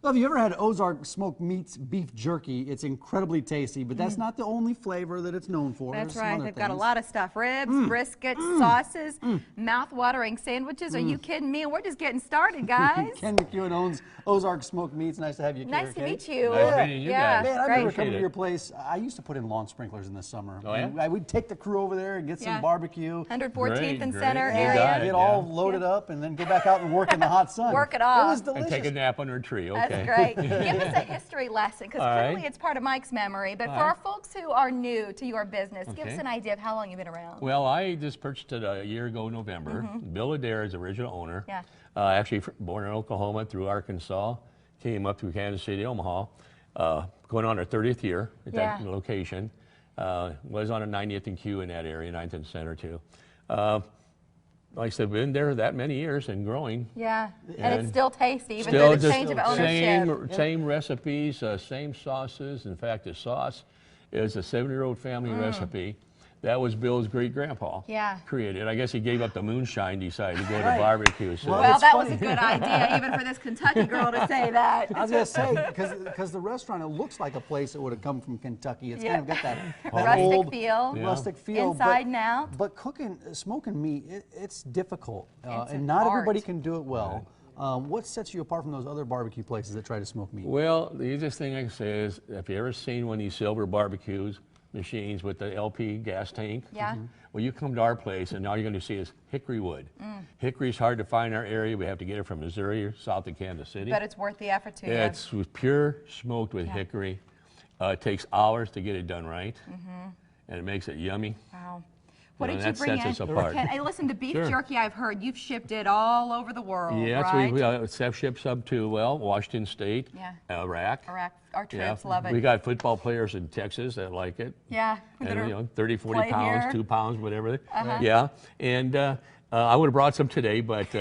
Well, have you ever had Ozark Smoked Meat's beef jerky? It's incredibly tasty, but that's not the only flavor that it's known for. That's There's some right. other They've got a things. lot of stuff. Ribs, briskets, sauces, mouth-watering sandwiches. Are you kidding me? We're just getting started, guys. Ken McKeoene owns Ozark Smoked Meats. Nice to have you here. Nice to meet you. Nice meeting you guys. Man, I great. remember coming to your place. I used to put in lawn sprinklers in the summer. Oh, yeah? We'd take the crew over there and get some barbecue. 114th and Great, Center great. You area. got it. Get all loaded up and then go back out and work in the hot sun. Work it It off. was delicious. And take a nap under a tree, okay. That's great. Give us a history lesson, because All clearly right. it's part of Mike's memory. But for right. our folks who are new to your business, give us Okay. an idea of how long you've been around. Well, I just purchased it a year ago, November. Bill Adair is the original owner. Yeah. Actually born in Oklahoma, through Arkansas, came up through Kansas City, Omaha, going on our 30th year at that location. Was on a 90th and Q in that area, 9th and Center too. Like I said, been there that many years and growing. Yeah, and it's still tasty, even Still through the just change of ownership. same recipes, same sauces. In fact, the sauce is a 70-year-old family recipe. That was Bill's great-grandpa. Yeah. Created. I guess he gave up the moonshine, decided to go to Right. barbecue. So Well, Well, it's that funny. was a good idea, even for this Kentucky girl to say that. I was going to say, because the restaurant, it looks like a place that would have come from Kentucky. It's kind of got that Rustic old, feel. rustic feel. Inside but, and out. But smoking meat, it's difficult. It's and an not art. everybody can do it well. What sets you apart from those other barbecue places that try to smoke meat? Well, the easiest thing I can say is, if you ever seen one of these silver barbecues machines with the LP gas tank, Yeah. well, you come to our place and all you're going to see is hickory wood. Hickory's hard to find in our area. We have to get it from Missouri or south of Kansas City. But it's worth the effort to you. It's pure smoked with hickory. It takes hours to get it done right, and it makes it yummy. Wow. What know, did you that bring sets in? us apart. Hey, listen, the beef Sure. jerky, I've heard you've shipped it all over the world, Yeah, right? Steph ships up to, Washington State, Yeah. Iraq. Our troops love it. We got football players in Texas that like it. Yeah. And 30, 40 play pounds, here. 2 pounds, whatever. Yeah, and I would have brought some today, but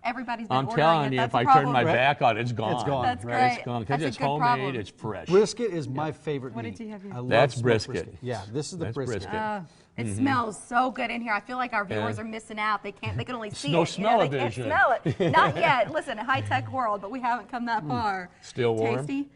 Everybody's been I'm ordering telling it. you, That's if the I turn problem. my back on it, it's gone. It's gone. That's Right. great. It's gone That's because a it's good homemade, problem. it's fresh. Brisket is my favorite What meat. did you have here? I love That's smoked brisket. Yeah, this is the That's brisket. brisket. It smells so good in here. I feel like our viewers are missing out. They can only see no it. You know, they can't smell-o-vision. smell it. Not yet. Listen, a high-tech world, but we haven't come that far. Still warm. Tasty.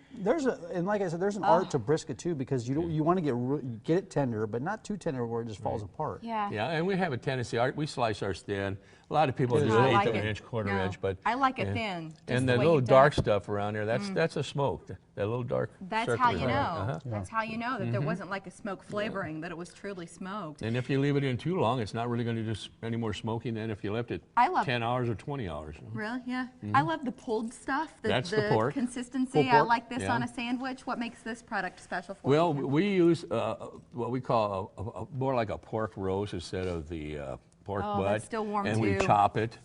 And like I said, there's an art to brisket too, because you want to get it tender, but not too tender where it just falls apart. Yeah. Yeah, and we have a tendency, we slice ours thin. A lot of people do I an like eighth of it. an inch, quarter No, inch, but I like it thin. just and the the way little you've done dark it. stuff around there, that's a smoke. That little dark. That's how circle you know. around. That's how you know that there wasn't like a smoke flavoring, that it was truly smoked. And if you leave it in too long, it's not really going to do any more smoking than if you left it I love 10 hours or 20 hours. Really? Yeah. I love the pulled stuff. That's the pork. Consistency. Pulled I pork? like this Yeah. on a sandwich. What makes this product special for Well, you? we use what we call more like a pork roast instead of the pork Oh, butt. that's still warm, and we too. chop it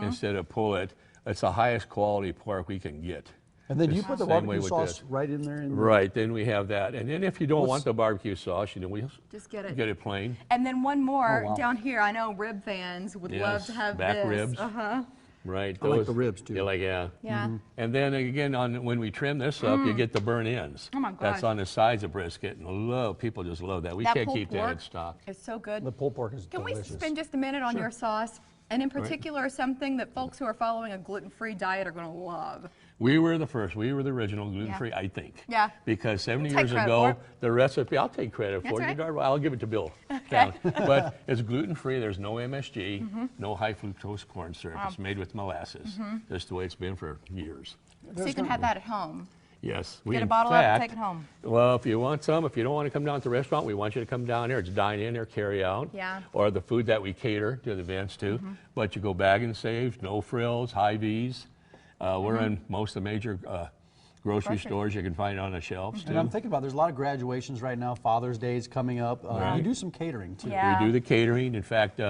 instead of pull it. It's the highest quality pork we can get. And then you It's put the the same way barbecue with sauce this. right in there. Right, then we have that. And then if you don't want the barbecue sauce, we Just get it. get it plain. And then one more Oh, wow. down here. I know rib fans would love Yes, to have back this. ribs. Uh-huh. Right. I like the ribs, too. Yeah, yeah. Yeah. And then again, when we trim this up, you get the burn ends. Oh, my That's gosh. on the sides of brisket, and people just love that. We That can't pulled keep that in pork stock. It's so good. The pulled pork is Can delicious. we spend just a minute on your sauce? And in particular, something that folks who are following a gluten-free diet are going to love. We were the first. We were the original gluten-free, I think. Yeah. Because 70 Take years credit ago, for it. the recipe, I'll take credit That's for right. it. I'll give it to Bill. Okay. But it's gluten-free. There's no MSG, no high fructose corn syrup. It's made with molasses. Just the way it's been for years. So you can have that at home. Yes. Get a in bottle of it and fact, take it home. Well, if you want some, if you don't want to come down to the restaurant, we want you to come down here. It's dine in or carry out. Yeah. Or the food that we cater to the events too. But you go bag and save, no frills, high V's. We're in most of the major grocery stores you can find on the shelves too. And I'm thinking about, there's a lot of graduations right now. Father's Day is coming up. Right. You do some catering too. Yeah. We do the catering. In fact,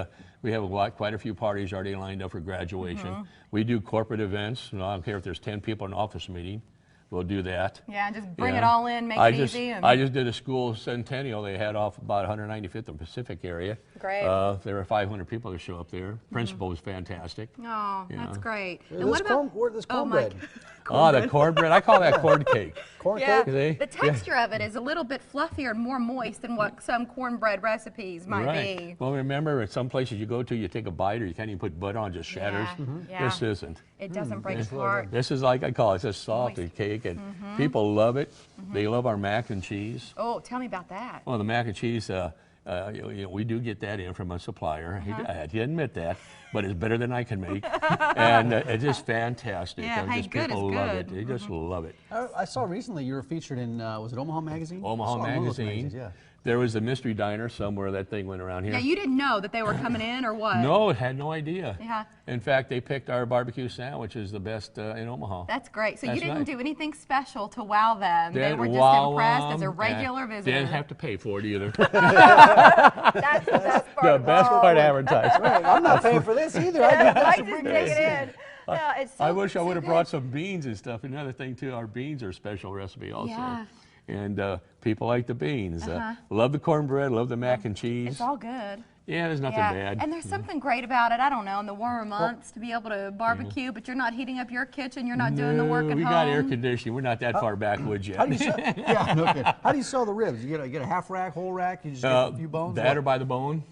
we have quite a few parties already lined up for graduation. We do corporate events. I don't care if there's 10 people in an office meeting. We'll do that. Yeah, just bring Yeah. it all in, make it easy. And I just did a school centennial. They had off about 195th and Pacific area. Great. There were 500 people to show up there. Principal was fantastic. Oh, Yeah. that's great. This cornbread. Oh, the cornbread. I call that corn cake. Corn Yeah, cake? the texture of it is a little bit fluffier and more moist than what some cornbread recipes might be. Well, remember, at some places you go to, you take a bite or you can't even put butter on, it just shatters. Yeah. This isn't. It doesn't break apart. This is like I call it, it's a salty cake, and people love it. They love our mac and cheese. Oh, tell me about that. Well, the mac and cheese, we do get that in from a supplier. He didn't admit that, but it's better than I can make. And it's just fantastic. Yeah, hey, just good people is love good. it. They just love it. I saw recently you were featured in, was it Omaha Magazine? I Omaha saw it in one of those Magazine. magazines, yeah. There was a mystery diner somewhere that thing went around here. Yeah, you didn't know that they were coming in or what? No, had no idea. Yeah. In fact, they picked our barbecue sandwich as the best in Omaha. That's great. So That's you didn't right. do anything special to wow them. They Didn't were just wow impressed as a 'em, regular and visitor. Didn't have to pay for it either. That's the best part. The of best all. part advertised. Right, I'm not paying for this either. I just take it in. No, it's so, I wish I so would have good. brought some beans and stuff. Another thing too, our beans are a special recipe also. Yeah. And people like the beans. Love the cornbread, love the mac and cheese. It's all good. Yeah, there's nothing bad. And there's something great about it. I don't know, in the warmer months to be able to barbecue, but you're not heating up your kitchen. You're not doing the work at we home. got air conditioning. We're not that far backwoods yet. How do you sell, yeah, no kidding. How do you sell the ribs? You get a half rack, whole rack? You just get a few bones? That or by the bone.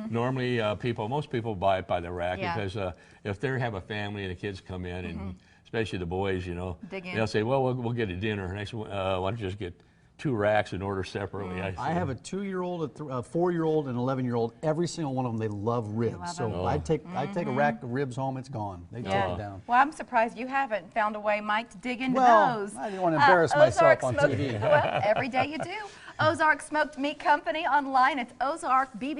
Normally, most people buy it by the rack Yeah. because if they have a family and the kids come in, and especially the boys, Dig in. they'll say, "Well, we'll get a dinner." And I said, "Why don't you just get 2 racks and order separately?" I have a 2-year-old, a 4-year-old, and an 11-year-old. Every single one of them, they love ribs. love So them. I'd take a rack of ribs home. It's gone. They take it down. Well, I'm surprised you haven't found a way, Mike, to dig into Well, those. I didn't want to embarrass Ozark myself on Smoked- TV. Well, every day you do. Ozark Smoked Meat Company online. It's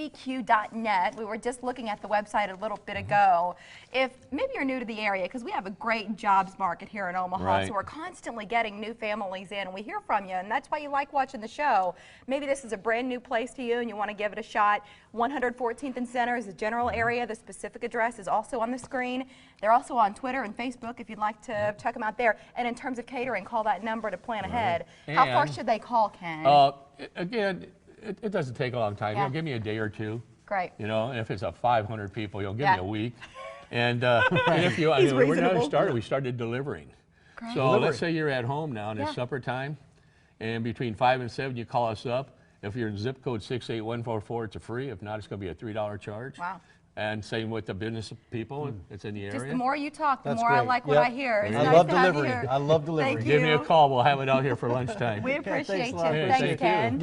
ozarkbbq.net. We were just looking at the website a little bit ago. If maybe you're new to the area, because we have a great jobs market here in Omaha, Right. so we're constantly getting new families in, and we hear from you, and that's why you like watching the show. Maybe this is a brand new place to you, and you want to give it a shot. 114th and Center is the general area. The specific address is also on the screen. They're also on Twitter and Facebook if you'd like to check them out there. And in terms of catering, call that number to plan ahead. How far And- should they call, Ken? Again, it doesn't take a long time. Yeah. Give me a day or two. Great. And if it's a 500 people, give Yeah. me a week. And if you, He's when we reasonable. we started delivering. Great. So let's say you're at home now and it's Yeah. supper time, and between 5 and 7 you call us up. If you're in zip code 68144, it's a free. If not, it's going to be a $3 charge. Wow. And same with the business people that's in the area. Just the more you talk, the That's more I great. like what Yep. I hear. It's I nice love to have you delivery. here. I love delivery. Thank Give me a you. call. We'll have it out here for lunchtime. We Okay, thanks appreciate a lot. you. Hey, Thanks, thank you. Ken.